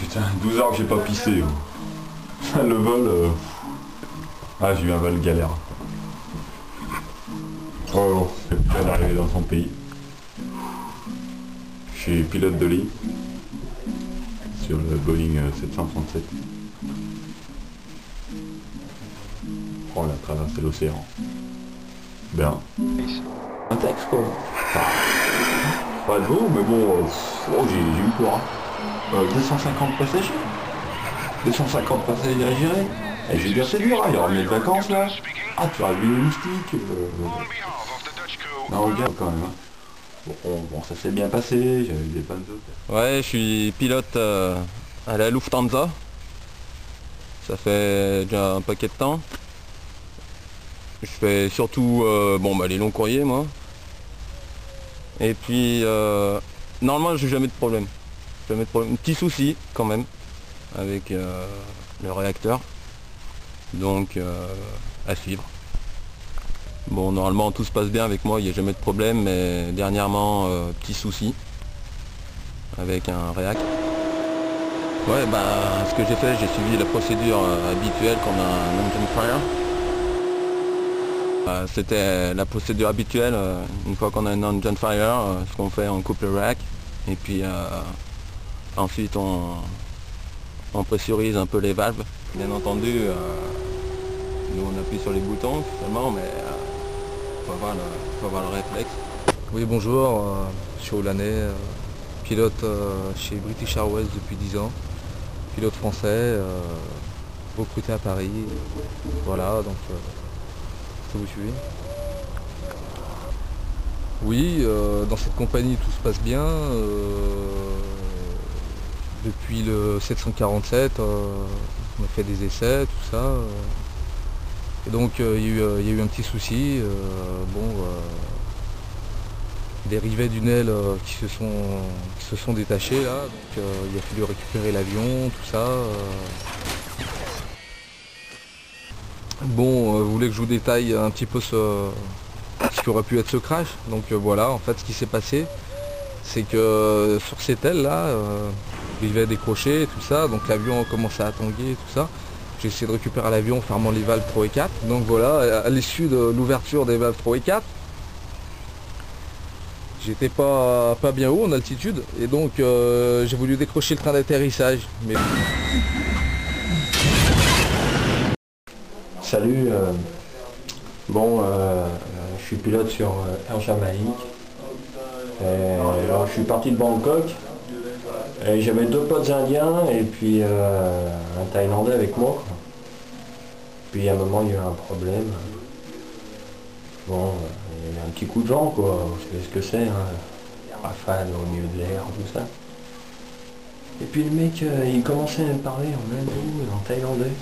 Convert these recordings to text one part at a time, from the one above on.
putain, 12 heures que j'ai pas pissé. Le vol... Ah, j'ai eu un vol galère. Oh, bon, c'est bien d'arriver dans son pays. Je suis pilote de ligne sur le Boeing 737. Oh, on a traversé l'océan. Bien. Un texte quoi. Pas de vous, mais bon, j'ai eu peur. Hein. 250 passagers. 250 passagers à gérer. Et j'ai dit c'est dur, il y aura mes vacances là. Ah, tu auras vu les moustiques. Non, regarde quand même. Hein. Bon, ça s'est bien passé, j'avais des pannes d'autres. Ouais, je suis pilote à la Lufthansa. Ça fait déjà un paquet de temps. Je fais surtout les longs courriers moi. Et puis normalement j'ai jamais de problème. Jamais de problème. Petit souci quand même avec le réacteur. Donc à suivre. Bon, normalement tout se passe bien avec moi, il n'y a jamais de problème, mais dernièrement petit souci avec un réac. Ouais, ce que j'ai fait, j'ai suivi la procédure habituelle qu'on a un engine fire. C'était la procédure habituelle, une fois qu'on a un engine fire, ce qu'on fait, on coupe le rack et puis ensuite on pressurise un peu les valves. Bien entendu, nous on appuie sur les boutons seulement, mais faut avoir le réflexe. Oui, bonjour, je suis Olanais, pilote chez British Airways depuis 10 ans, pilote français, recruté à Paris, voilà, donc vous suivez. Oui, dans cette compagnie tout se passe bien. Depuis le 747, on a fait des essais, tout ça. Et donc il y a eu un petit souci. Des rivets d'une aile qui se sont détachés là. Donc il a fallu récupérer l'avion, tout ça. Vous voulez que je vous détaille un petit peu ce qui aurait pu être ce crash. Donc voilà, en fait ce qui s'est passé, c'est que sur cette aile là, il avait décroché tout ça, donc l'avion a commencé à tanguer tout ça. J'ai essayé de récupérer l'avion en fermant les valves 3 et 4. Donc voilà, à l'issue de l'ouverture des valves 3 et 4, j'étais pas bien haut en altitude et donc j'ai voulu décrocher le train d'atterrissage. Mais... Salut, je suis pilote sur Air Jamaïque. Alors je suis parti de Bangkok et j'avais 2 potes indiens et puis un Thaïlandais avec moi. Quoi. Puis à un moment il y a eu un problème. Bon, il y a eu un petit coup de vent quoi, vous savez ce que c'est, hein, rafale au milieu de l'air, tout ça. Et puis le mec il commençait à me parler en hindou, en thaïlandais.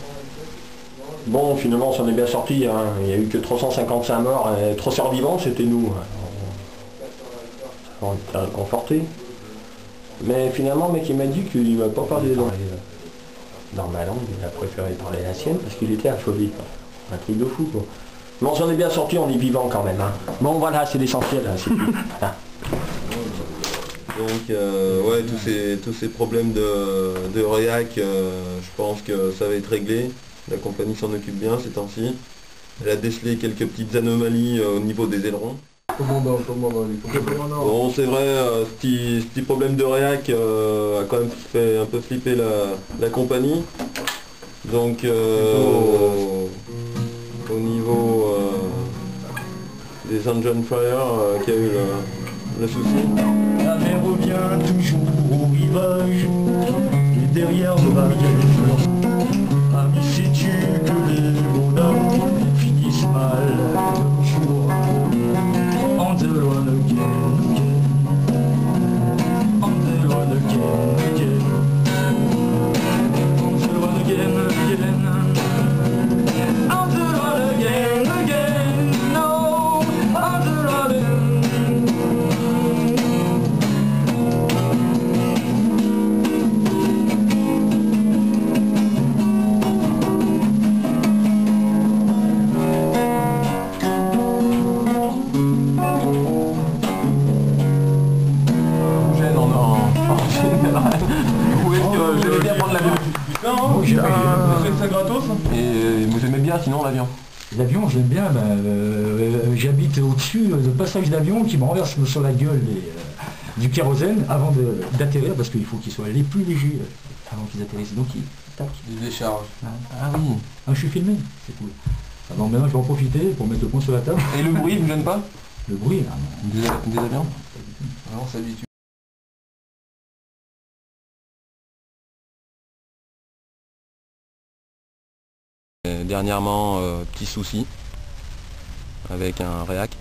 Bon, finalement, on s'en est bien sorti. Hein. Il n'y a eu que 355 morts et 3 survivants, c'était nous. On était réconfortés. Mais finalement, le mec, il m'a dit qu'il ne m'a pas parlé dans ma langue. Il a préféré parler la sienne parce qu'il était affolé. Un truc de fou, quoi. Mais on s'en est bien sorti, on est vivant quand même. Hein. Bon, voilà, c'est l'essentiel. Hein, voilà. Donc, ouais, tous ces problèmes de réac, je pense que ça va être réglé. La compagnie s'en occupe bien ces temps-ci. Elle a décelé quelques petites anomalies au niveau des ailerons. Bon, c'est vrai, ce petit problème de réac a quand même fait un peu flipper la compagnie. Donc, au niveau des engine fire qui a eu le souci. La mer revient toujours au rivage, et derrière le barrage. Ami, sais-tu que les mots d'amour finissent mal un jour? On the run again, on the run again, on the run again, on the run again, no, on the run. prendre l'avion. Moi, C'est ça gratos. Et vous aimez bien sinon l'avion? l'avion, j'aime bien, j'habite au-dessus de passage d'avion qui me renverse sur la gueule du kérosène avant d'atterrir, parce qu'il faut qu'ils soient les plus légers avant qu'ils atterrissent. Donc tac. Ils déchargent. Ah oui. Ah, je suis filmé, c'est cool. Alors maintenant je vais en profiter pour mettre le poing sur la table. Et le bruit vous gêne pas? Le bruit, là, non. Des avions? Alors on s'habitue. Dernièrement, petit souci avec un réac.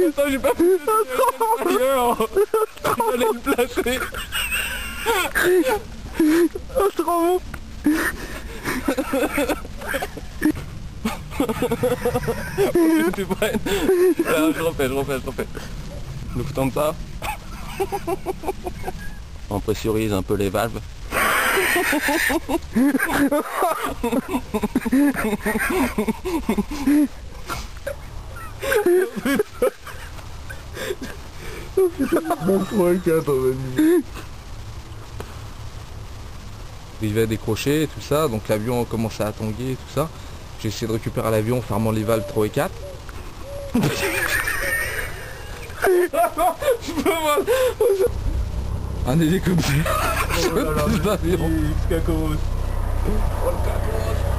Attends, j'ai pas pu j'allais me placer. Oh, c'est trop bon. Tu prennes. Je refais. Lufthansa. On pressurise un peu les valves. Il va décrocher et tout ça, donc l'avion commençait à tanguer et tout ça. J'ai essayé de récupérer l'avion en fermant les valves 3 et 4. Un hélicoptère. Oh là là, L'avion. le cacos. Oh le cacos.